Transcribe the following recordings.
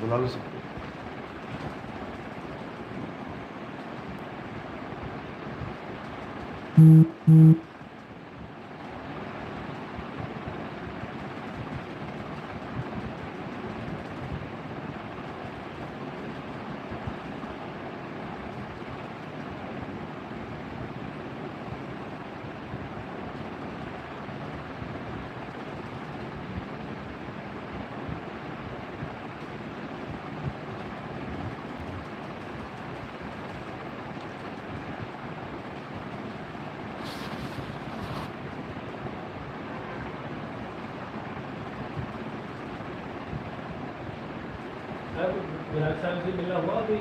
बुला लो सबको। विराट साहब से मिलना हुआ अभी?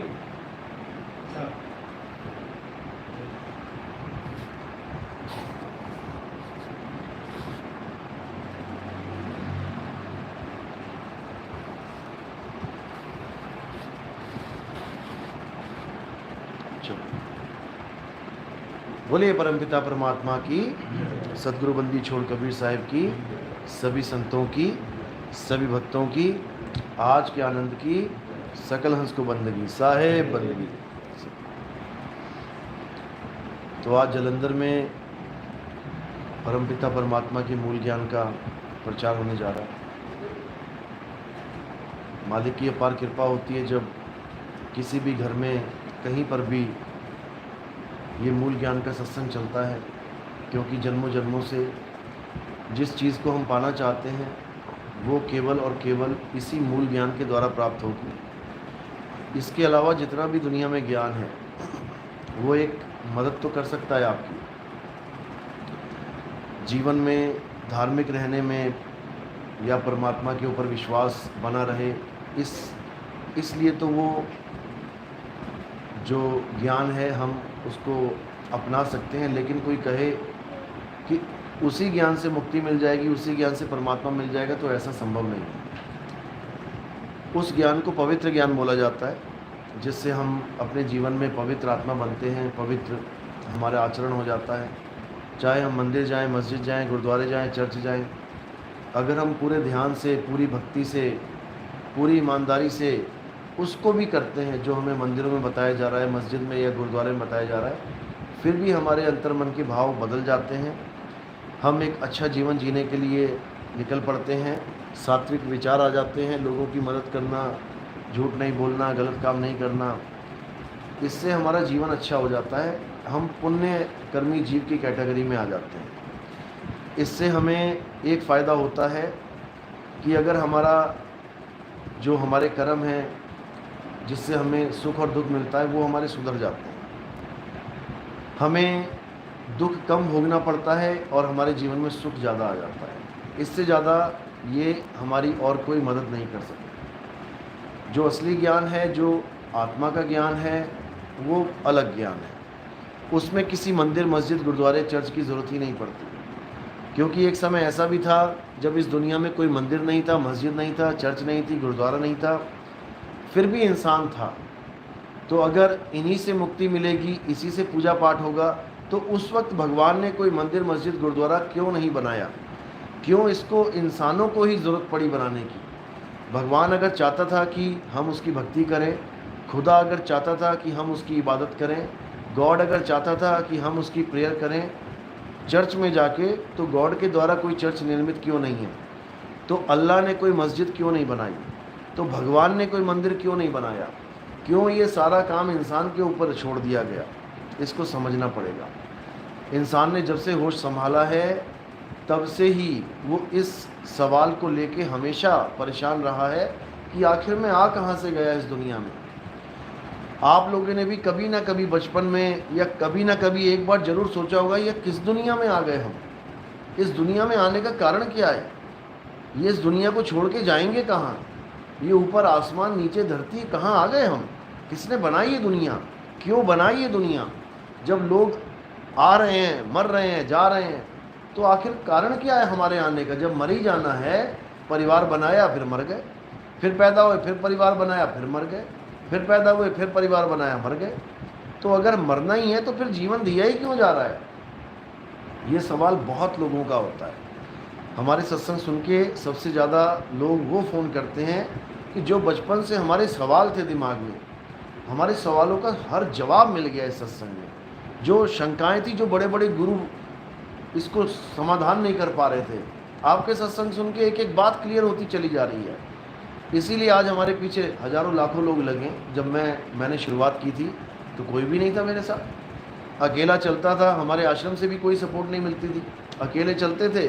बोलिए परमपिता परमात्मा की, सदगुरु बंदी छोड़ कबीर साहिब की, सभी संतों की, सभी भक्तों की, आज के आनंद की, सकल हंस को बंदगी, साहेब बंदगी। तो आज जलंधर में परमपिता परमात्मा के मूल ज्ञान का प्रचार होने जा रहा है। मालिक की अपार कृपा होती है जब किसी भी घर में कहीं पर भी ये मूल ज्ञान का सत्संग चलता है, क्योंकि जन्मों जन्मों से जिस चीज़ को हम पाना चाहते हैं वो केवल और केवल इसी मूल ज्ञान के द्वारा प्राप्त होगी। इसके अलावा जितना भी दुनिया में ज्ञान है वो एक मदद तो कर सकता है आपकी जीवन में, धार्मिक रहने में या परमात्मा के ऊपर विश्वास बना रहे, इसलिए तो वो जो ज्ञान है हम उसको अपना सकते हैं। लेकिन कोई कहे कि उसी ज्ञान से मुक्ति मिल जाएगी, उसी ज्ञान से परमात्मा मिल जाएगा, तो ऐसा संभव नहीं है। उस ज्ञान को पवित्र ज्ञान बोला जाता है, जिससे हम अपने जीवन में पवित्र आत्मा बनते हैं, पवित्र हमारा आचरण हो जाता है। चाहे हम मंदिर जाएं, मस्जिद जाएं, गुरुद्वारे जाएं, चर्च जाएं, अगर हम पूरे ध्यान से, पूरी भक्ति से, पूरी ईमानदारी से उसको भी करते हैं जो हमें मंदिरों में बताया जा रहा है, मस्जिद में या गुरुद्वारे में बताया जा रहा है, फिर भी हमारे अंतर्मन के भाव बदल जाते हैं। हम एक अच्छा जीवन जीने के लिए निकल पड़ते हैं, सात्विक विचार आ जाते हैं, लोगों की मदद करना, झूठ नहीं बोलना, गलत काम नहीं करना, इससे हमारा जीवन अच्छा हो जाता है। हम पुण्य कर्मी जीव की कैटेगरी में आ जाते हैं। इससे हमें एक फ़ायदा होता है कि अगर हमारा जो हमारे कर्म हैं जिससे हमें सुख और दुख मिलता है वो हमारे सुधर जाते हैं, हमें दुख कम भोगना पड़ता है और हमारे जीवन में सुख ज़्यादा आ जाता है। इससे ज़्यादा ये हमारी और कोई मदद नहीं कर सकता। जो असली ज्ञान है, जो आत्मा का ज्ञान है, वो अलग ज्ञान है। उसमें किसी मंदिर, मस्जिद, गुरुद्वारे, चर्च की ज़रूरत ही नहीं पड़ती, क्योंकि एक समय ऐसा भी था जब इस दुनिया में कोई मंदिर नहीं था, मस्जिद नहीं था, चर्च नहीं थी, गुरुद्वारा नहीं था, फिर भी इंसान था। तो अगर इन्हीं से मुक्ति मिलेगी, इसी से पूजा पाठ होगा, तो उस वक्त भगवान ने कोई मंदिर, मस्जिद, गुरुद्वारा क्यों नहीं बनाया? क्यों इसको इंसानों को ही ज़रूरत पड़ी बनाने की? भगवान अगर चाहता था कि हम उसकी भक्ति करें, खुदा अगर चाहता था कि हम उसकी इबादत करें, गॉड अगर चाहता था कि हम उसकी प्रेयर करें चर्च में जाके, तो गॉड के द्वारा कोई चर्च निर्मित क्यों नहीं है? तो अल्लाह ने कोई मस्जिद क्यों नहीं बनाई? तो भगवान ने कोई मंदिर क्यों नहीं बनाया? क्यों ये सारा काम इंसान के ऊपर छोड़ दिया गया? इसको समझना पड़ेगा। इंसान ने जब से होश संभाला है तब से ही वो इस सवाल को लेके हमेशा परेशान रहा है कि आखिर में आ कहाँ से गया इस दुनिया में। आप लोगों ने भी कभी ना कभी बचपन में या कभी ना कभी एक बार ज़रूर सोचा होगा, ये किस दुनिया में आ गए हम? इस दुनिया में आने का कारण क्या है? ये इस दुनिया को छोड़ के जाएंगे कहाँ? ये ऊपर आसमान, नीचे धरती, कहाँ आ गए हम? किसने बनाई ये दुनिया? क्यों बनाई ये दुनिया? जब लोग आ रहे हैं, मर रहे हैं, जा रहे हैं, तो आखिर कारण क्या है हमारे आने का? जब मर ही जाना है, परिवार बनाया फिर मर गए, फिर पैदा हुए फिर परिवार बनाया फिर मर गए, फिर पैदा हुए, फिर परिवार बनाया, मर गए। तो अगर मरना ही है तो फिर जीवन दिया ही क्यों जा रहा है? ये सवाल बहुत लोगों का होता है। हमारे सत्संग सुन के सबसे ज़्यादा लोग वो फ़ोन करते हैं कि जो बचपन से हमारे सवाल थे दिमाग में, हमारे सवालों का हर जवाब मिल गया इस सत्संग में। जो शंकाएं थी, जो बड़े बड़े गुरु इसको समाधान नहीं कर पा रहे थे, आपके सत्संग सुन के एक एक बात क्लियर होती चली जा रही है। इसीलिए आज हमारे पीछे हज़ारों लाखों लोग लगे। जब मैंने शुरुआत की थी तो कोई भी नहीं था मेरे साथ, अकेला चलता था। हमारे आश्रम से भी कोई सपोर्ट नहीं मिलती थी, अकेले चलते थे,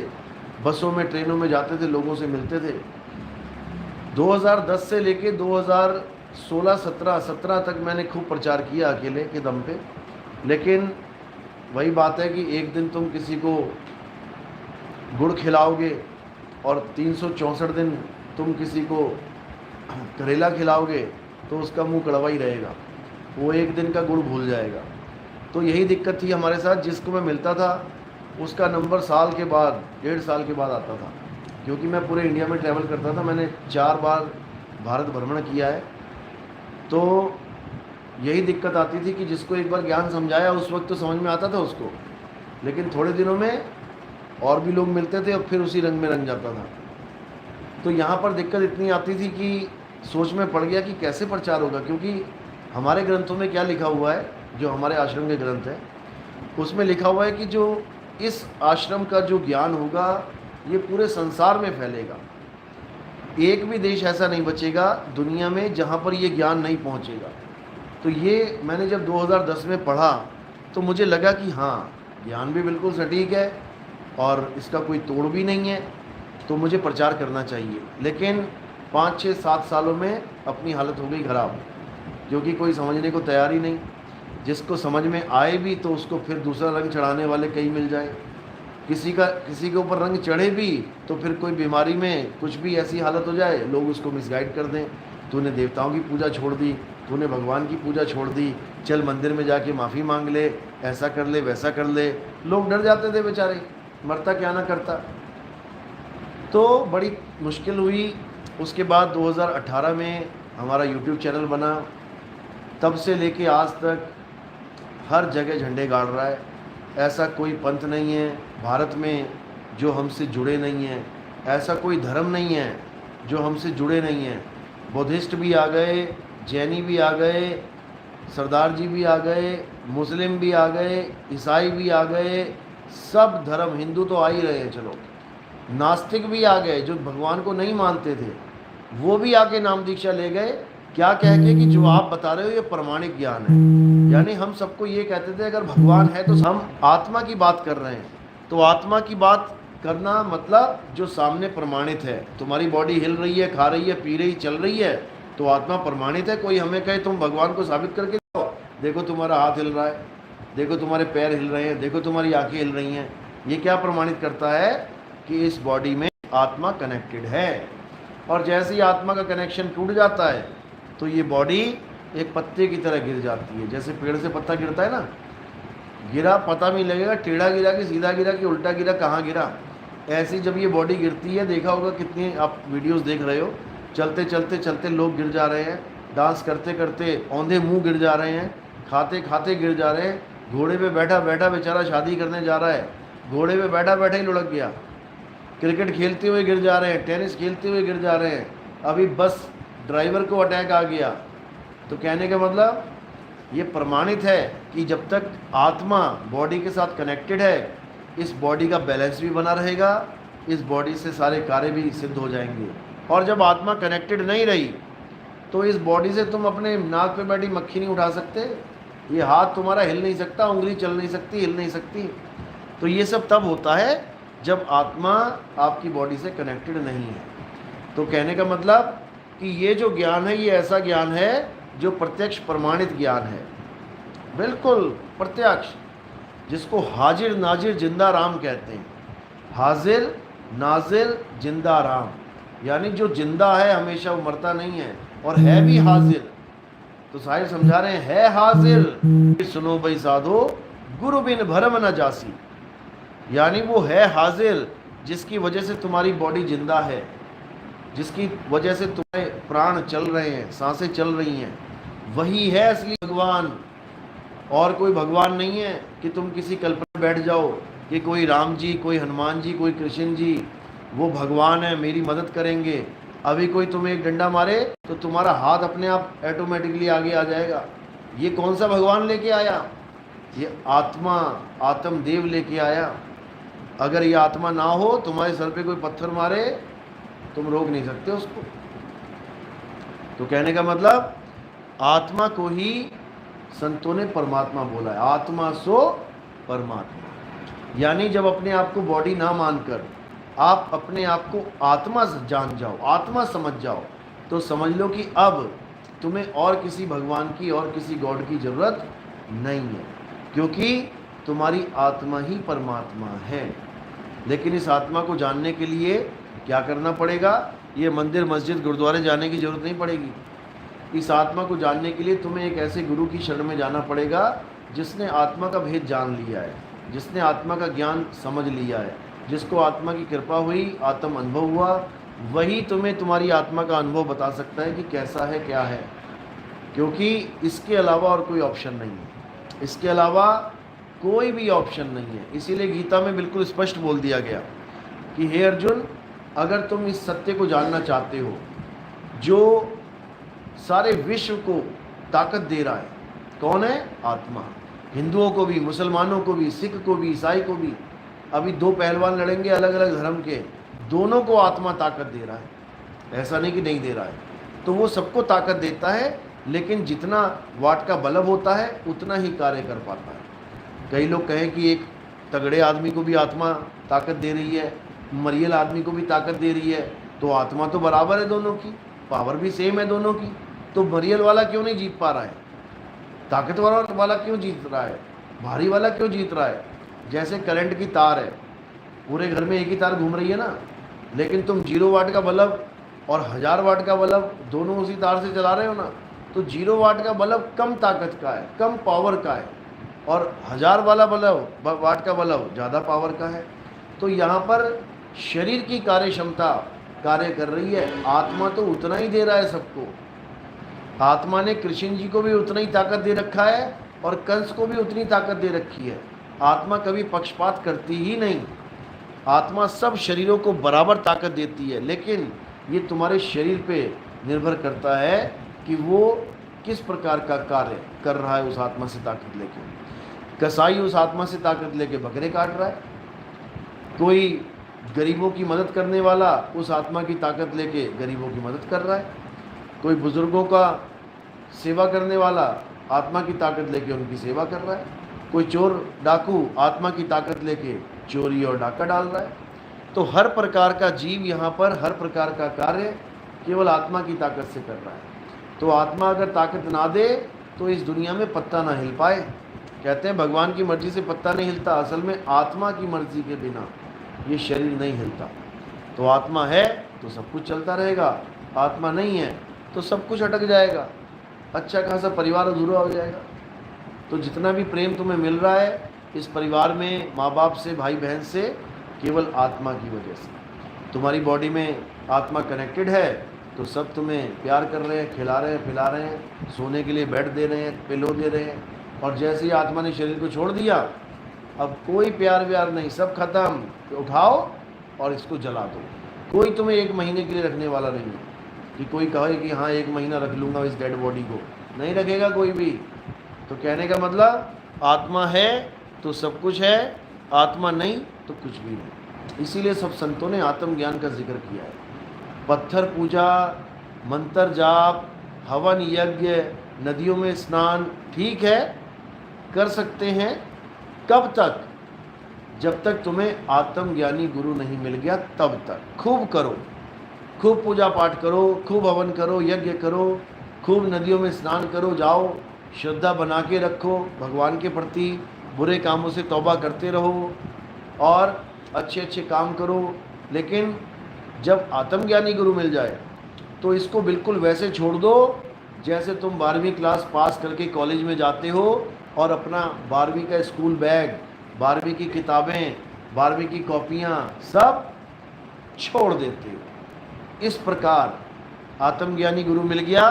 बसों में ट्रेनों में जाते थे, लोगों से मिलते थे। 2010 से लेके 2016-17 तक मैंने खूब प्रचार किया अकेले के दम पे। लेकिन वही बात है कि एक दिन तुम किसी को गुड़ खिलाओगे और 364 दिन तुम किसी को करेला खिलाओगे तो उसका मुंह कड़वा ही रहेगा, वो एक दिन का गुड़ भूल जाएगा। तो यही दिक्कत थी हमारे साथ। जिसको मैं मिलता था उसका नंबर साल के बाद, 1.5 साल के बाद आता था, क्योंकि मैं पूरे इंडिया में ट्रैवल करता था। मैंने 4 बार भारत भ्रमण किया है। तो यही दिक्कत आती थी कि जिसको एक बार ज्ञान समझाया उस वक्त तो समझ में आता था उसको, लेकिन थोड़े दिनों में और भी लोग मिलते थे और फिर उसी रंग में रंग जाता था। तो यहाँ पर दिक्कत इतनी आती थी कि सोच में पड़ गया कि कैसे प्रचार होगा, क्योंकि हमारे ग्रंथों में क्या लिखा हुआ है, जो हमारे आश्रम के ग्रंथ है उसमें लिखा हुआ है कि जो इस आश्रम का जो ज्ञान होगा ये पूरे संसार में फैलेगा। एक भी देश ऐसा नहीं बचेगा दुनिया में जहाँ पर ये ज्ञान नहीं पहुँचेगा। तो ये मैंने जब 2010 में पढ़ा तो मुझे लगा कि हाँ, ज्ञान भी बिल्कुल सटीक है और इसका कोई तोड़ भी नहीं है, तो मुझे प्रचार करना चाहिए। लेकिन 5-6-7 सालों में अपनी हालत हो गई ख़राब, क्योंकि कोई समझने को तैयार ही नहीं। जिसको समझ में आए भी तो उसको फिर दूसरा रंग चढ़ाने वाले कई मिल जाए। किसी के ऊपर रंग चढ़े भी तो फिर कोई बीमारी में कुछ भी ऐसी हालत हो जाए, लोग उसको मिसगाइड कर दें। तूने देवताओं की पूजा छोड़ दी, तूने भगवान की पूजा छोड़ दी, चल मंदिर में जाके माफ़ी मांग ले, ऐसा कर ले, वैसा कर ले। लोग डर जाते थे बेचारे, मरता क्या ना करता। तो बड़ी मुश्किल हुई। उसके बाद 2018 में हमारा YouTube चैनल बना। तब से लेके आज तक हर जगह झंडे गाड़ रहा है। ऐसा कोई पंथ नहीं है भारत में जो हमसे जुड़े नहीं हैं, ऐसा कोई धर्म नहीं है जो हमसे जुड़े नहीं हैं। बुद्धिस्ट भी आ गए, जैनी भी आ गए, सरदार जी भी आ गए, मुस्लिम भी आ गए, ईसाई भी आ गए, सब धर्म, हिंदू तो आ ही रहे हैं, चलो नास्तिक भी आ गए जो भगवान को नहीं मानते थे, वो भी आके नाम दीक्षा ले गए। क्या कह के कि जो आप बता रहे हो ये प्रमाणिक ज्ञान है। यानी हम सबको ये कहते थे अगर भगवान है तो हम आत्मा की बात कर रहे हैं। तो आत्मा की बात करना मतलब जो सामने प्रमाणित है। तुम्हारी बॉडी हिल रही है, खा रही है, पी रही, चल रही है, तो आत्मा प्रमाणित है। कोई हमें कहे तुम भगवान को साबित करके दो, देखो तुम्हारा हाथ हिल रहा है, देखो तुम्हारे पैर हिल रहे हैं, देखो तुम्हारी आंखें हिल रही हैं, ये क्या प्रमाणित करता है कि इस बॉडी में आत्मा कनेक्टेड है। और जैसे ही आत्मा का कनेक्शन टूट जाता है तो ये बॉडी एक पत्ते की तरह गिर जाती है। जैसे पेड़ से पत्ता गिरता है ना, गिरा पता भी नहीं लगेगा टेढ़ा गिरा कि सीधा गिरा कि उल्टा गिरा, कहाँ गिरा। ऐसी जब ये बॉडी गिरती है, देखा होगा कितनी आप वीडियोस देख रहे हो, चलते चलते चलते लोग गिर जा रहे हैं, डांस करते करते औंधे मुंह गिर जा रहे हैं, खाते खाते गिर जा रहे हैं, घोड़े पे बैठा बैठा बेचारा शादी करने जा रहा है, घोड़े पे बैठा बैठा ही लुढ़क गया, क्रिकेट खेलते हुए गिर जा रहे हैं, टेनिस खेलते हुए गिर जा रहे हैं, अभी बस ड्राइवर को अटैक आ गया। तो कहने का मतलब ये प्रमाणित है कि जब तक आत्मा बॉडी के साथ कनेक्टेड है, इस बॉडी का बैलेंस भी बना रहेगा, इस बॉडी से सारे कार्य भी सिद्ध हो जाएंगे। और जब आत्मा कनेक्टेड नहीं रही तो इस बॉडी से तुम अपने नाक पे बैठी मक्खी नहीं उठा सकते, ये हाथ तुम्हारा हिल नहीं सकता, उंगली चल नहीं सकती, हिल नहीं सकती। तो ये सब तब होता है जब आत्मा आपकी बॉडी से कनेक्टेड नहीं है। तो कहने का मतलब कि ये जो ज्ञान है ये ऐसा ज्ञान है जो प्रत्यक्ष प्रमाणित ज्ञान है, बिल्कुल प्रत्यक्ष, जिसको हाजिर नाजिर जिंदा राम कहते हैं। हाजिर नाजिर जिंदा राम, यानी जो जिंदा है हमेशा वो मरता नहीं है, और है भी हाजिर। तो साहिर समझा रहे हैं है हाजिर, सुनो भाई साधो गुरु बिन भरम न जासी। यानी वो है हाजिर जिसकी वजह से तुम्हारी बॉडी जिंदा है, जिसकी वजह से तुम्हारे प्राण चल रहे हैं, सांसें चल रही हैं, वही है असली भगवान, और कोई भगवान नहीं है कि तुम किसी कल्पना बैठ जाओ कि कोई राम जी, कोई हनुमान जी, कोई कृष्ण जी वो भगवान है, मेरी मदद करेंगे। अभी कोई तुम्हें एक डंडा मारे तो तुम्हारा हाथ अपने आप ऑटोमेटिकली आगे आ जाएगा। ये कौन सा भगवान लेके आया? ये आत्मा, आत्मदेव लेके आया। अगर ये आत्मा ना हो, तुम्हारे सर पे कोई पत्थर मारे, तुम रोक नहीं सकते उसको। तो कहने का मतलब, आत्मा को ही संतों ने परमात्मा बोला है। आत्मा सो परमात्मा, यानी जब अपने आप को बॉडी ना मानकर आप अपने आप को आत्मा जान जाओ, आत्मा समझ जाओ, तो समझ लो कि अब तुम्हें और किसी भगवान की और किसी गॉड की जरूरत नहीं है, क्योंकि तुम्हारी आत्मा ही परमात्मा है। लेकिन इस आत्मा को जानने के लिए क्या करना पड़ेगा? ये मंदिर, मस्जिद, गुरुद्वारे जाने की जरूरत नहीं पड़ेगी। इस आत्मा को जानने के लिए तुम्हें एक ऐसे गुरु की शरण में जाना पड़ेगा जिसने आत्मा का भेद जान लिया है, जिसने आत्मा का ज्ञान समझ लिया है, जिसको आत्मा की कृपा हुई, आत्म अनुभव हुआ। वही तुम्हें तुम्हारी आत्मा का अनुभव बता सकता है कि कैसा है, क्या है, क्योंकि इसके अलावा और कोई ऑप्शन नहीं है। इसके अलावा कोई भी ऑप्शन नहीं है। इसीलिए गीता में बिल्कुल स्पष्ट बोल दिया गया कि हे अर्जुन, अगर तुम इस सत्य को जानना चाहते हो जो सारे विश्व को ताकत दे रहा है, कौन है? आत्मा। हिंदुओं को भी, मुसलमानों को भी, सिख को भी, ईसाई को भी। अभी दो पहलवान लड़ेंगे अलग अलग धर्म के, दोनों को आत्मा ताकत दे रहा है, ऐसा नहीं कि नहीं दे रहा है। तो वो सबको ताकत देता है, लेकिन जितना वाट का बलब होता है उतना ही कार्य कर पाता है। कई लोग कहें कि एक तगड़े आदमी को भी आत्मा ताकत दे रही है, मरियल आदमी को भी ताकत दे रही है, तो आत्मा तो बराबर है दोनों की, पावर भी सेम है दोनों की। तो मरियल वाला क्यों नहीं जीत पा रहा है? ताकतवर वाला क्यों जीत रहा है? भारी वाला क्यों जीत रहा है? जैसे करंट की तार है, पूरे घर में एक ही तार घूम रही है ना, लेकिन तुम 0 वाट का बल्ब और 1000 वाट का बल्ब दोनों उसी तार से चला रहे हो ना, तो 0 वाट का बल्ब कम ताकत का है, कम पावर का है, और 1000 वाला बल्ब, वाट का बल्ब ज़्यादा पावर का है। तो यहाँ पर शरीर की कार्य क्षमता कार्य कर रही है, आत्मा तो उतना ही दे रहा है सबको। आत्मा ने कृष्ण जी को भी उतना ही ताकत दे रखा है और कंस को भी उतनी ताकत दे रखी है। आत्मा कभी पक्षपात करती ही नहीं। आत्मा सब शरीरों को बराबर ताकत देती है, लेकिन ये तुम्हारे शरीर पे निर्भर करता है कि वो किस प्रकार का कार्य कर रहा है। उस आत्मा से ताकत लेके कसाई उस आत्मा से ताकत लेके बकरे काट रहा है, कोई गरीबों की मदद करने वाला उस आत्मा की ताकत लेके गरीबों की मदद कर रहा है, कोई बुजुर्गों का सेवा करने वाला आत्मा की ताकत लेके उनकी सेवा कर रहा है, कोई चोर डाकू आत्मा की ताकत लेके चोरी और डाका डाल रहा है। तो हर प्रकार का जीव यहाँ पर हर प्रकार का कार्य केवल आत्मा की ताकत से कर रहा है। तो आत्मा अगर ताकत ना दे तो इस दुनिया में पत्ता ना हिल पाए। कहते हैं भगवान की मर्जी से पत्ता नहीं हिलता, असल में आत्मा की मर्जी के बिना ये शरीर नहीं हिलता। तो आत्मा है तो सब कुछ चलता रहेगा, आत्मा नहीं है तो सब कुछ अटक जाएगा, अच्छा खासा परिवार अधूरा हो जाएगा। तो जितना भी प्रेम तुम्हें मिल रहा है इस परिवार में, माँ बाप से, भाई बहन से, केवल आत्मा की वजह से। तुम्हारी बॉडी में आत्मा कनेक्टेड है तो सब तुम्हें प्यार कर रहे हैं, खिला रहे हैं, पिला रहे हैं, सोने के लिए बेड दे रहे हैं, पिलो दे रहे हैं। और जैसे ही आत्मा ने शरीर को छोड़ दिया, अब कोई प्यार व्यार नहीं, सब खत्म। उठाओ और इसको जला दो। कोई तुम्हें 1 महीने के लिए रखने वाला नहीं है कि कोई कहे कि हाँ 1 महीना रख लूँगा इस डेड बॉडी को, नहीं रखेगा कोई भी। तो कहने का मतलब आत्मा है तो सब कुछ है, आत्मा नहीं तो कुछ भी नहीं। इसीलिए सब संतों ने आत्मज्ञान का जिक्र किया है। पत्थर पूजा, मंत्र जाप, हवन यज्ञ, नदियों में स्नान ठीक है, कर सकते हैं। कब तक? जब तक तुम्हें आत्मज्ञानी गुरु नहीं मिल गया तब तक। खूब करो, खूब पूजा पाठ करो, खूब हवन करो, यज्ञ करो, खूब नदियों में स्नान करो, जाओ, श्रद्धा बना के रखो भगवान के प्रति, बुरे कामों से तौबा करते रहो और अच्छे अच्छे काम करो। लेकिन जब आत्मज्ञानी गुरु मिल जाए तो इसको बिल्कुल वैसे छोड़ दो जैसे तुम 12वीं क्लास पास करके कॉलेज में जाते हो और अपना 12वीं का स्कूल बैग, 12वीं की किताबें, 12वीं की कॉपियाँ सब छोड़ देते हो। इस प्रकार आत्मज्ञानी गुरु मिल गया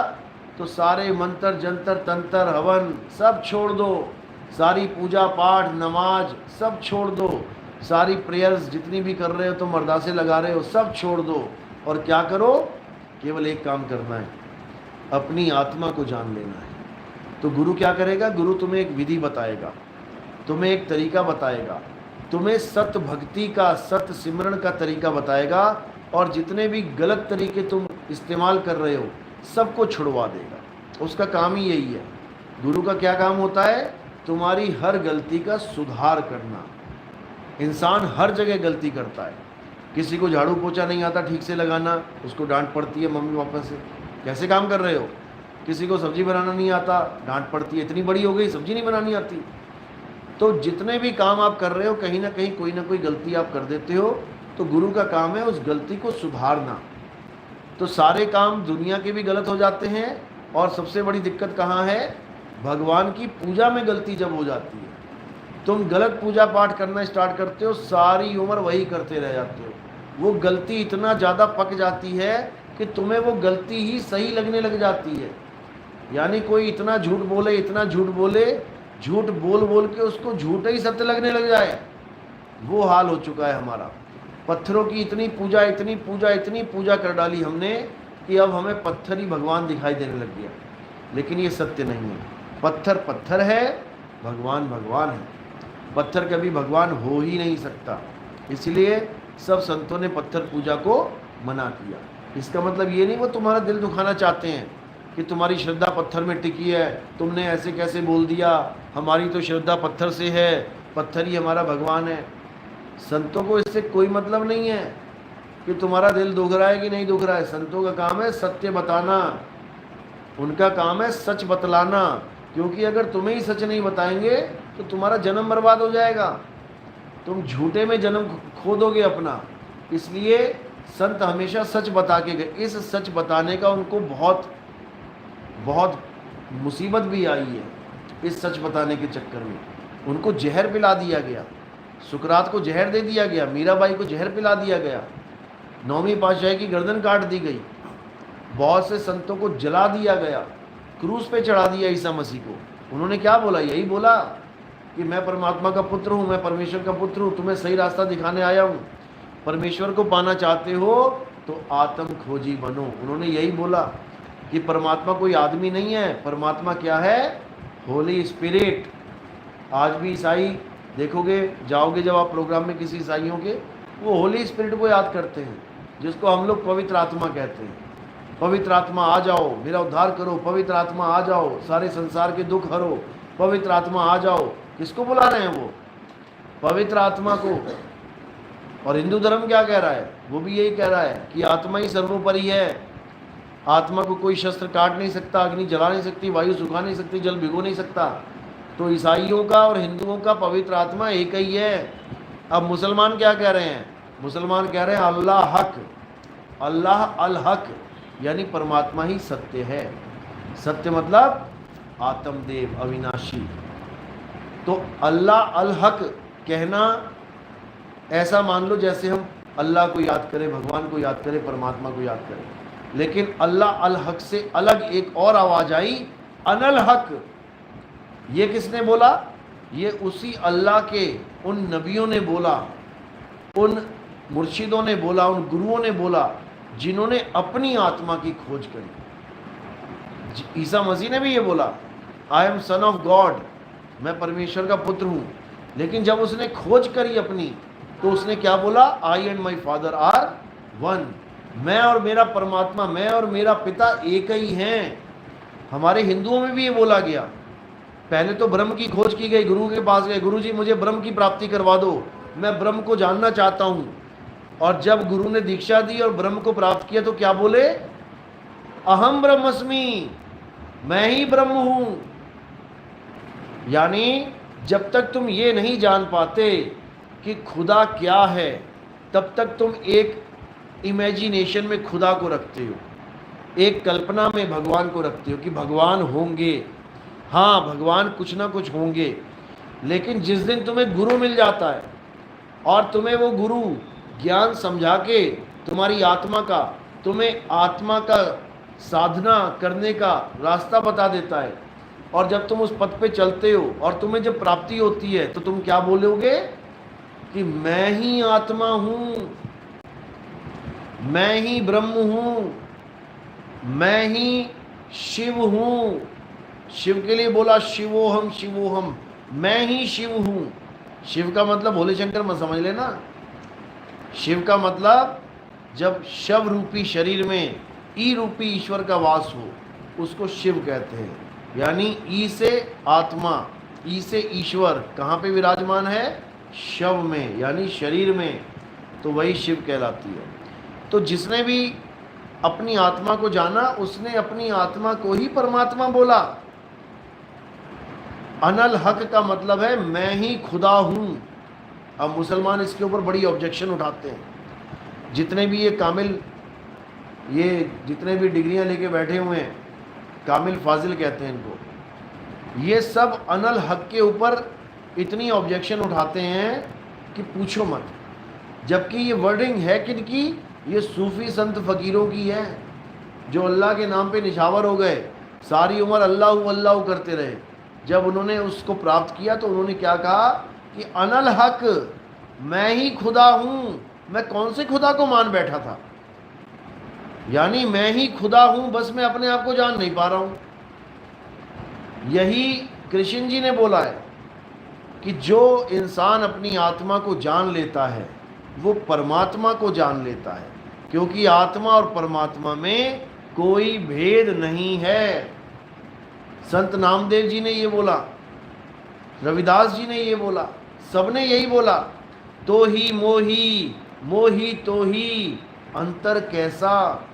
तो सारे मंत्र जंतर तंत्र हवन सब छोड़ दो, सारी पूजा पाठ नमाज सब छोड़ दो, सारी प्रेयर्स जितनी भी कर रहे हो तुम अरदासें लगा रहे हो सब छोड़ दो, और क्या करो, केवल एक काम करना है, अपनी आत्मा को जान लेना है। तो गुरु क्या करेगा, गुरु तुम्हें एक विधि बताएगा, तुम्हें एक तरीका बताएगा, तुम्हें सत भक्ति का सत सिमरण का तरीका बताएगा, और जितने भी गलत तरीके तुम इस्तेमाल कर रहे हो सबको छुड़वा देगा। उसका काम ही यही है। गुरु का क्या काम होता है, तुम्हारी हर गलती का सुधार करना। इंसान हर जगह गलती करता है, किसी को झाड़ू पोछा नहीं आता ठीक से लगाना, उसको डांट पड़ती है मम्मी पापा से, कैसे काम कर रहे हो। किसी को सब्जी बनाना नहीं आता, डांट पड़ती है, इतनी बड़ी हो गई सब्जी नहीं बनानी आती। तो जितने भी काम आप कर रहे हो कहीं ना कहीं कोई ना कोई गलती आप कर देते हो, तो गुरु का काम है उस गलती को सुधारना। तो सारे काम दुनिया के भी गलत हो जाते हैं, और सबसे बड़ी दिक्कत कहाँ है, भगवान की पूजा में गलती जब हो जाती है, तुम गलत पूजा पाठ करना स्टार्ट करते हो, सारी उम्र वही करते रह जाते हो, वो गलती इतना ज़्यादा पक जाती है कि तुम्हें वो गलती ही सही लगने लग जाती है। यानी कोई इतना झूठ बोले, इतना झूठ बोले, झूठ बोल बोल के उसको झूठ ही सत्य लगने लग जाए, वो हाल हो चुका है हमारा। पत्थरों की इतनी पूजा इतनी पूजा इतनी पूजा कर डाली हमने कि अब हमें पत्थर ही भगवान दिखाई देने लग गया। लेकिन ये सत्य नहीं है, पत्थर पत्थर है, भगवान भगवान है। पत्थर कभी भगवान हो ही नहीं सकता, इसलिए सब संतों ने पत्थर पूजा को मना किया। इसका मतलब ये नहीं वो तुम्हारा दिल दुखाना चाहते हैं कि तुम्हारी श्रद्धा पत्थर में टिकी है, तुमने ऐसे कैसे बोल दिया, हमारी तो श्रद्धा पत्थर से है, पत्थर ही हमारा भगवान है। संतों को इससे कोई मतलब नहीं है कि तुम्हारा दिल दुख रहा है कि नहीं दुख रहा है। संतों का काम है सत्य बताना, उनका काम है सच बतलाना, क्योंकि अगर तुम्हें ही सच नहीं बताएंगे तो तुम्हारा जन्म बर्बाद हो जाएगा, तुम झूठे में जन्म खो दोगे अपना। इसलिए संत हमेशा सच बता के गए। इस सच बताने का उनको बहुत बहुत मुसीबत भी आई है। इस सच बताने के चक्कर में उनको जहर पिला दिया गया, सुकरात को जहर दे दिया गया, मीराबाई को जहर पिला दिया गया, 9वीं पातशाही की गर्दन काट दी गई, बहुत से संतों को जला दिया गया, क्रूस पे चढ़ा दिया ईसा मसीह को। उन्होंने क्या बोला, यही बोला कि मैं परमात्मा का पुत्र हूँ, मैं परमेश्वर का पुत्र हूँ, तुम्हें सही रास्ता दिखाने आया हूँ। परमेश्वर को पाना चाहते हो तो आत्म खोजी बनो। उन्होंने यही बोला कि परमात्मा कोई आदमी नहीं है, परमात्मा क्या है, होली स्पिरिट। आज भी ईसाई देखोगे, जाओगे जब आप प्रोग्राम में किसी ईसाइयों के, वो होली स्पिरिट को याद करते हैं, जिसको हम लोग पवित्र आत्मा कहते हैं। पवित्र आत्मा आ जाओ, मेरा उद्धार करो, पवित्र आत्मा आ जाओ, सारे संसार के दुख हरो, पवित्र आत्मा आ जाओ। किसको बुला रहे हैं वो, पवित्र आत्मा को। और हिंदू धर्म क्या कह रहा है, वो भी यही कह रहा है कि आत्मा ही सर्वोपरि है, आत्मा को कोई शस्त्र काट नहीं सकता, अग्नि जला नहीं सकती, वायु सुखा नहीं सकती, जल भिगो नहीं सकता। तो ईसाइयों का और हिंदुओं का पवित्र आत्मा एक ही है। अब मुसलमान क्या कह रहे हैं, मुसलमान कह रहे हैं अल्लाह हक, अल्लाह अल हक, यानी परमात्मा ही सत्य है। सत्य मतलब आत्मदेव अविनाशी। तो अल्लाह अल हक कहना ऐसा मान लो जैसे हम अल्लाह को याद करें, भगवान को याद करें, परमात्मा को याद करें। लेकिन अल्लाह अल हक से अलग एक और आवाज आई, अनल हक। ये किसने बोला, ये उसी अल्लाह के उन नबियों ने बोला, उन मुर्शिदों ने बोला, उन गुरुओं ने बोला जिन्होंने अपनी आत्मा की खोज करी। ईसा मसीह ने भी ये बोला, I am son of God, मैं परमेश्वर का पुत्र हूँ। लेकिन जब उसने खोज करी अपनी, तो उसने क्या बोला, I and my father are one, मैं और मेरा परमात्मा, मैं और मेरा पिता एक ही हैं। हमारे हिंदुओं में भी ये बोला गया। पहले तो ब्रह्म की खोज की गई, गुरु के पास गए, गुरु जी मुझे ब्रह्म की प्राप्ति करवा दो, मैं ब्रह्म को जानना चाहता हूँ। और जब गुरु ने दीक्षा दी और ब्रह्म को प्राप्त किया तो क्या बोले, अहम ब्रह्मस्मि, मैं ही ब्रह्म हूँ। यानी जब तक तुम ये नहीं जान पाते कि खुदा क्या है, तब तक तुम एक इमेजिनेशन में खुदा को रखते हो, एक कल्पना में भगवान को रखते हो कि भगवान होंगे। हाँ, भगवान कुछ ना कुछ होंगे। लेकिन जिस दिन तुम्हें गुरु मिल जाता है और तुम्हें वो गुरु ज्ञान समझा के तुम्हारी आत्मा का, तुम्हें आत्मा का साधना करने का रास्ता बता देता है। और जब तुम उस पथ पे चलते हो और तुम्हें जब प्राप्ति होती है तो तुम क्या बोलोगे कि मैं ही आत्मा हूं, मैं ही ब्रह्म हूं, मैं ही शिव हूं। शिव के लिए बोला शिवोहम शिवोहम, मैं ही शिव हूं। शिव का मतलब भोले शंकर मत समझ लेना। शिव का मतलब जब शव रूपी शरीर में ई रूपी ईश्वर का वास हो उसको शिव कहते हैं। यानी ई से आत्मा, ई से ईश्वर कहाँ पे विराजमान है? शव में, यानी शरीर में, तो वही शिव कहलाती है। तो जिसने भी अपनी आत्मा को जाना उसने अपनी आत्मा को ही परमात्मा बोला। अनल हक का मतलब है मैं ही खुदा हूं। अब मुसलमान इसके ऊपर बड़ी ऑब्जेक्शन उठाते हैं। जितने भी ये कामिल, ये जितने भी डिग्रियां लेके बैठे हुए हैं, कामिल फाजिल कहते हैं इनको, ये सब अनल हक के ऊपर इतनी ऑब्जेक्शन उठाते हैं कि पूछो मत। जबकि ये वर्डिंग है किनकी? ये सूफी संत फकीरों की है, जो अल्लाह के नाम पे निछावर हो गए, सारी उम्र अल्लाह अल्लाह करते रहे। जब उन्होंने उसको प्राप्त किया तो उन्होंने क्या कहा कि अनल हक, मैं ही खुदा हूं। मैं कौन से खुदा को मान बैठा था? यानी मैं ही खुदा हूं, बस मैं अपने आप को जान नहीं पा रहा हूं। यही कृष्ण जी ने बोला है कि जो इंसान अपनी आत्मा को जान लेता है वो परमात्मा को जान लेता है, क्योंकि आत्मा और परमात्मा में कोई भेद नहीं है। संत नामदेव जी ने ये बोला, रविदास जी ने ये बोला, सबने यही बोला। तो ही मोही, मोही तो ही अंतर कैसा,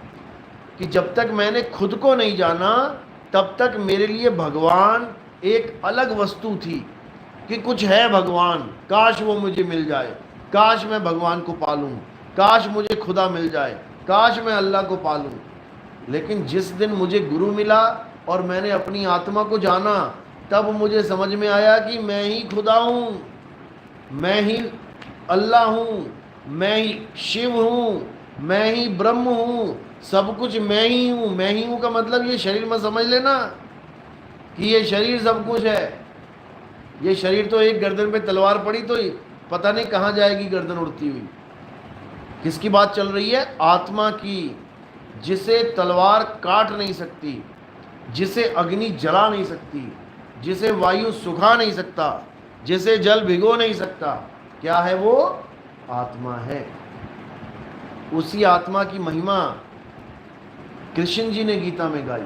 कि जब तक मैंने खुद को नहीं जाना तब तक मेरे लिए भगवान एक अलग वस्तु थी कि कुछ है भगवान, काश वो मुझे मिल जाए, काश मैं भगवान को पालूं, काश मुझे खुदा मिल जाए, काश मैं अल्लाह को पालूं। लेकिन जिस दिन मुझे गुरु मिला और मैंने अपनी आत्मा को जाना, तब मुझे समझ में आया कि मैं ही खुदा हूँ, मैं ही अल्लाह हूँ, मैं ही शिव हूँ, मैं ही ब्रह्म हूँ, सब कुछ मैं ही हूँ। मैं ही हूँ का मतलब ये शरीर में समझ लेना कि ये शरीर सब कुछ है। ये शरीर तो एक गर्दन पे तलवार पड़ी तो पता नहीं कहाँ जाएगी गर्दन उड़ती हुई। किसकी बात चल रही है? आत्मा की, जिसे तलवार काट नहीं सकती, जिसे अग्नि जला नहीं सकती, जिसे वायु सुखा नहीं सकता, जिसे जल भिगो नहीं सकता। क्या है वो? आत्मा है। उसी आत्मा की महिमा कृष्ण जी ने गीता में गाई।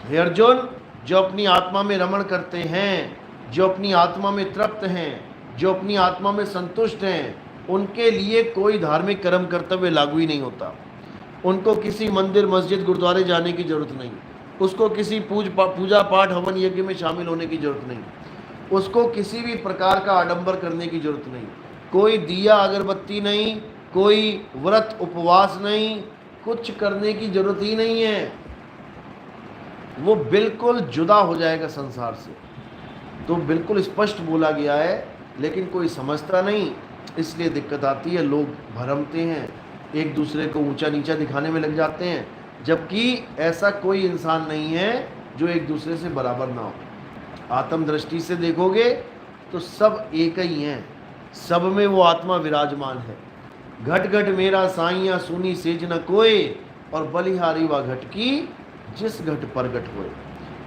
हे अर्जुन, जो अपनी आत्मा में रमण करते हैं, जो अपनी आत्मा में तृप्त हैं, जो अपनी आत्मा में संतुष्ट हैं, उनके लिए कोई धार्मिक कर्म कर्तव्य लागू ही नहीं होता। उनको किसी मंदिर मस्जिद गुरुद्वारे जाने की जरूरत नहीं, उसको किसी पूजा पाठ हवन यज्ञ में शामिल होने की जरूरत नहीं, उसको किसी भी प्रकार का आडंबर करने की जरूरत नहीं, कोई दिया अगरबत्ती नहीं, कोई व्रत उपवास नहीं, कुछ करने की जरूरत ही नहीं है। वो बिल्कुल जुदा हो जाएगा संसार से। तो बिल्कुल स्पष्ट बोला गया है, लेकिन कोई समझता नहीं, इसलिए दिक्कत आती है। लोग भरमते हैं, एक दूसरे को ऊंचा नीचा दिखाने में लग जाते हैं, जबकि ऐसा कोई इंसान नहीं है जो एक दूसरे से बराबर ना हो। आत्म दृष्टि से देखोगे तो सब एक ही हैं, सब में वो आत्मा विराजमान है। घट घट मेरा साइया सुनी सेज न कोय, और बलिहारी व घट की जिस घट प्रगट होए।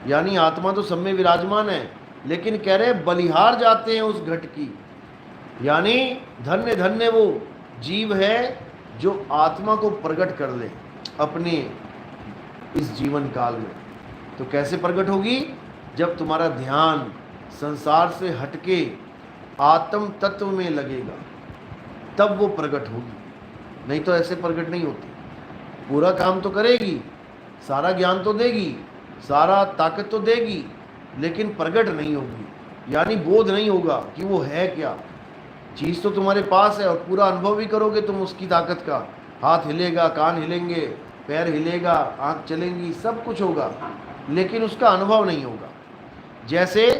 यानी आत्मा तो सब में विराजमान है, लेकिन कह रहे बलिहार जाते हैं उस घट की। यानी धन्य धन्य वो जीव है जो आत्मा को प्रकट कर ले अपने इस जीवन काल में। तो कैसे प्रकट होगी? जब तुम्हारा ध्यान संसार से हटके आत्म तत्व में लगेगा, तब वो प्रकट होगी। नहीं तो ऐसे प्रकट नहीं होती। पूरा काम तो करेगी, सारा ज्ञान तो देगी, सारा ताकत तो देगी, लेकिन प्रकट नहीं होगी। यानी बोध नहीं होगा कि वो है क्या। चीज़ तो तुम्हारे पास है और पूरा अनुभव भी करोगे तुम उसकी ताकत का। हाथ हिलेगा, कान हिलेंगे, पैर हिलेगा, आँख चलेंगी, सब कुछ होगा, लेकिन उसका अनुभव नहीं होगा। जैसे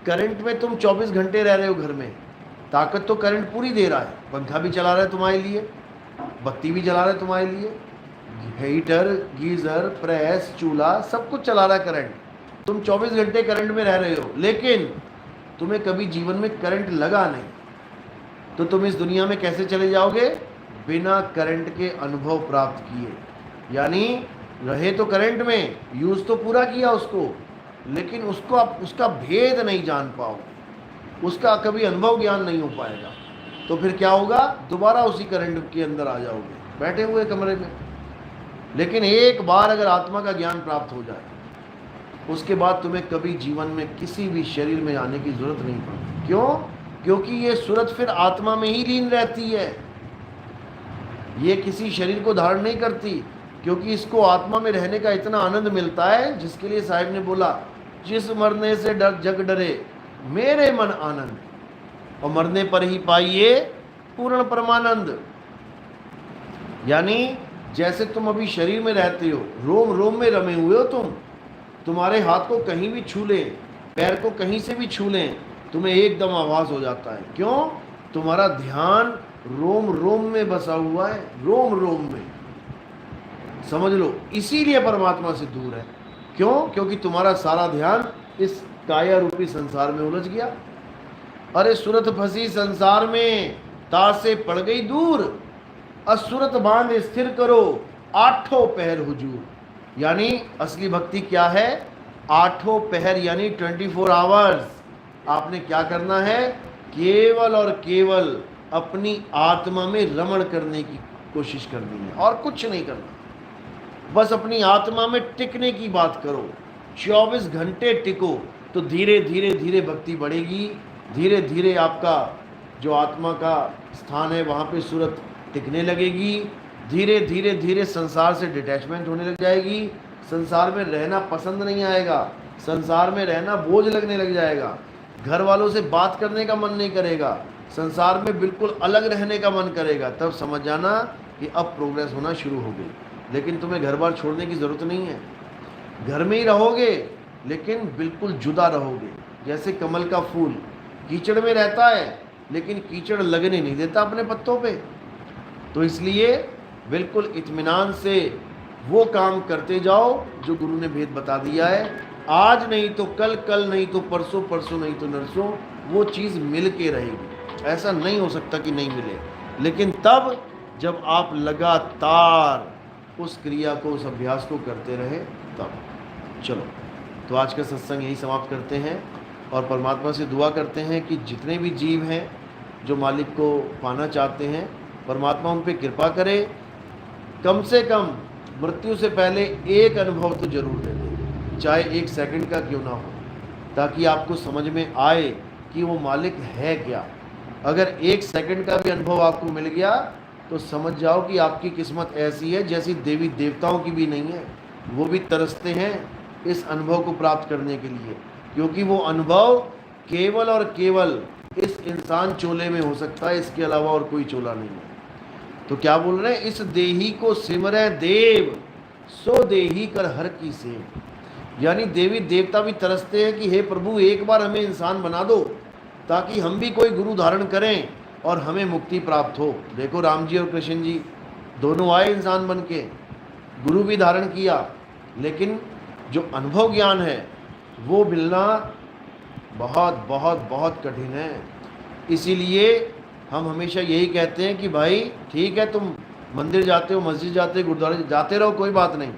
करंट में तुम 24 घंटे रह रहे हो घर में, ताकत तो करंट पूरी दे रहा है, पंखा भी चला रहा है तुम्हारे लिए, बत्ती भी जला रहा है तुम्हारे लिए, हीटर, गीजर, प्रेस, चूल्हा सब कुछ चला रहा है करंट। तुम 24 घंटे करंट में रह रहे हो, लेकिन तुम्हें कभी जीवन में करंट लगा नहीं, तो तुम इस दुनिया में कैसे चले जाओगे? बिना करंट के अनुभव प्राप्त किए। यानी रहे तो करंट में, यूज तो पूरा किया उसको, लेकिन उसको आप उसका भेद नहीं जान पाओ, उसका कभी अनुभव ज्ञान नहीं हो पाएगा। तो फिर क्या होगा? दोबारा उसी करंट के अंदर आ जाओगे, बैठे हुए कमरे में। लेकिन एक बार अगर आत्मा का ज्ञान प्राप्त हो जाए, उसके बाद तुम्हें कभी जीवन में किसी भी शरीर में आने की जरूरत नहीं पड़ती। क्यों? क्योंकि ये सूरत फिर आत्मा में ही लीन रहती है, ये किसी शरीर को धारण नहीं करती, क्योंकि इसको आत्मा में रहने का इतना आनंद मिलता है, जिसके लिए साहिब ने बोला, जिस मरने से डर जग डरे मेरे मन आनंद, और मरने पर ही पाइए पूर्ण परमानंद। यानी जैसे तुम अभी शरीर में रहते हो, रोम रोम में रमे हुए हो तुम, तुम्हारे हाथ को कहीं भी छू लें, पैर को कहीं से भी छू लें, तुम्हें एकदम आभास हो जाता है। क्यों? तुम्हारा ध्यान रोम रोम में बसा हुआ है, रोम रोम में, समझ लो। इसीलिए परमात्मा से दूर है। क्यों? क्योंकि तुम्हारा सारा ध्यान इस काया रूपी संसार में उलझ गया। अरे सुरत फंसी संसार में, तार से पड़ गई दूर, असुरत बांध स्थिर करो, आठों पहर हुजूर। यानी असली भक्ति क्या है? आठों पहर, यानी 24 आवर्स आपने क्या करना है? केवल और केवल अपनी आत्मा में रमण करने की कोशिश करनी है, और कुछ नहीं करना। बस अपनी आत्मा में टिकने की बात करो, 24 घंटे टिको, तो धीरे धीरे धीरे भक्ति बढ़ेगी। धीरे धीरे आपका जो आत्मा का स्थान है वहाँ पे सूरत टिकने लगेगी। धीरे धीरे धीरे संसार से डिटैचमेंट होने लग जाएगी। संसार में रहना पसंद नहीं आएगा, संसार में रहना बोझ लगने लग जाएगा, घर वालों से बात करने का मन नहीं करेगा, संसार में बिल्कुल अलग रहने का मन करेगा। तब समझ जाना कि अब प्रोग्रेस होना शुरू हो गई। लेकिन तुम्हें घर बार छोड़ने की ज़रूरत नहीं है, घर में ही रहोगे, लेकिन बिल्कुल जुदा रहोगे। जैसे कमल का फूल कीचड़ में रहता है, लेकिन कीचड़ लगने नहीं देता अपने पत्तों पे। तो इसलिए बिल्कुल इत्मीनान से वो काम करते जाओ जो गुरु ने भेद बता दिया है। आज नहीं तो कल, कल नहीं तो परसों, परसों नहीं तो नरसों, वो चीज़ मिल के रहेगी। ऐसा नहीं हो सकता कि नहीं मिले, लेकिन तब जब आप लगातार उस क्रिया को, उस अभ्यास को करते रहे तब। चलो, तो आज का सत्संग यही समाप्त करते हैं, और परमात्मा से दुआ करते हैं कि जितने भी जीव हैं जो मालिक को पाना चाहते हैं, परमात्मा उन पे कृपा करे। कम से कम मृत्यु से पहले एक अनुभव तो जरूर दे दे, चाहे 1 सेकंड का क्यों ना हो, ताकि आपको समझ में आए कि वो मालिक है क्या। अगर 1 सेकंड का भी अनुभव आपको मिल गया तो समझ जाओ कि आपकी किस्मत ऐसी है जैसी देवी देवताओं की भी नहीं है। वो भी तरसते हैं इस अनुभव को प्राप्त करने के लिए, क्योंकि वो अनुभव केवल और केवल इस इंसान चोले में हो सकता है, इसके अलावा और कोई चोला नहीं है। तो क्या बोल रहे हैं? इस देही को सिमरे देव, सो देही कर हर की सेव। यानी देवी देवता भी तरसते हैं कि हे प्रभु, एक बार हमें इंसान बना दो, ताकि हम भी कोई गुरु धारण करें और हमें मुक्ति प्राप्त हो। देखो, राम जी और कृष्ण जी दोनों आए इंसान बन के, गुरु भी धारण किया, लेकिन जो अनुभव ज्ञान है वो मिलना बहुत बहुत बहुत कठिन है। इसीलिए हम हमेशा यही कहते हैं कि भाई ठीक है, तुम मंदिर जाते हो, मस्जिद जाते हो, गुरुद्वारे जाते रहो, कोई बात नहीं,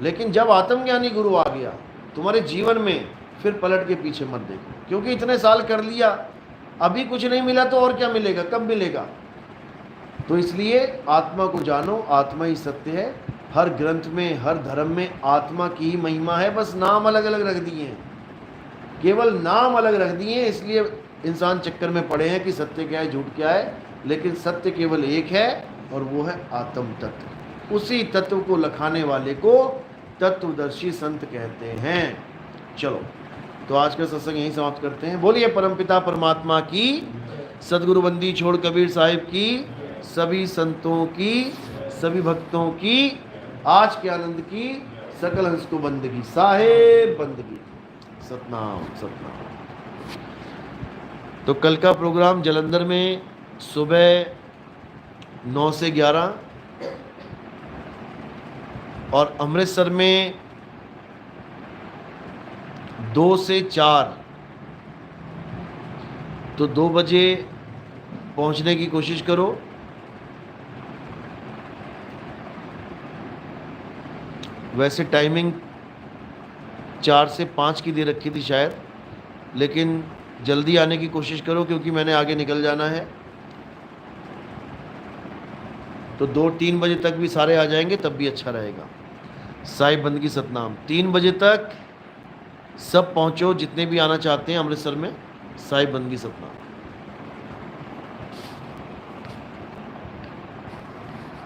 लेकिन जब आत्मज्ञानी गुरु आ गया तुम्हारे जीवन में, फिर पलट के पीछे मत देखो, क्योंकि इतने साल कर लिया, अभी कुछ नहीं मिला तो और क्या मिलेगा, कब मिलेगा। तो इसलिए आत्मा को जानो, आत्मा ही सत्य है। हर ग्रंथ में, हर धर्म में आत्मा की ही महिमा है, बस नाम अलग अलग रख दिए हैं, केवल नाम अलग रख दिए हैं। इसलिए इंसान चक्कर में पड़े हैं कि सत्य क्या है, झूठ क्या है, लेकिन सत्य केवल एक है, और वो है आत्म तत्व। उसी तत्व को लखाने वाले को तत्वदर्शी संत कहते हैं। चलो, तो आज का सत्संग यहीं समाप्त करते हैं। बोलिए परमपिता परमात्मा की, सदगुरु बंदी छोड़ कबीर साहिब की, सभी संतों की, सभी भक्तों की, आज के आनंद की, सकल हंस को बंदगी, साहेब बंदगी। सतनाम सतनाम। तो कल का प्रोग्राम जलंधर में सुबह 9 से 11, और अमृतसर में 2 से 4, तो 2 बजे पहुंचने की कोशिश करो। वैसे टाइमिंग 4 से 5 की दे रखी थी शायद, लेकिन जल्दी आने की कोशिश करो क्योंकि मैंने आगे निकल जाना है। तो 2-3 बजे तक भी सारे आ जाएंगे तब भी अच्छा रहेगा। साई बंदगी सतनाम। 3 बजे तक सब पहुंचो जितने भी आना चाहते हैं अमृतसर में। साई बंदगी सतनाम।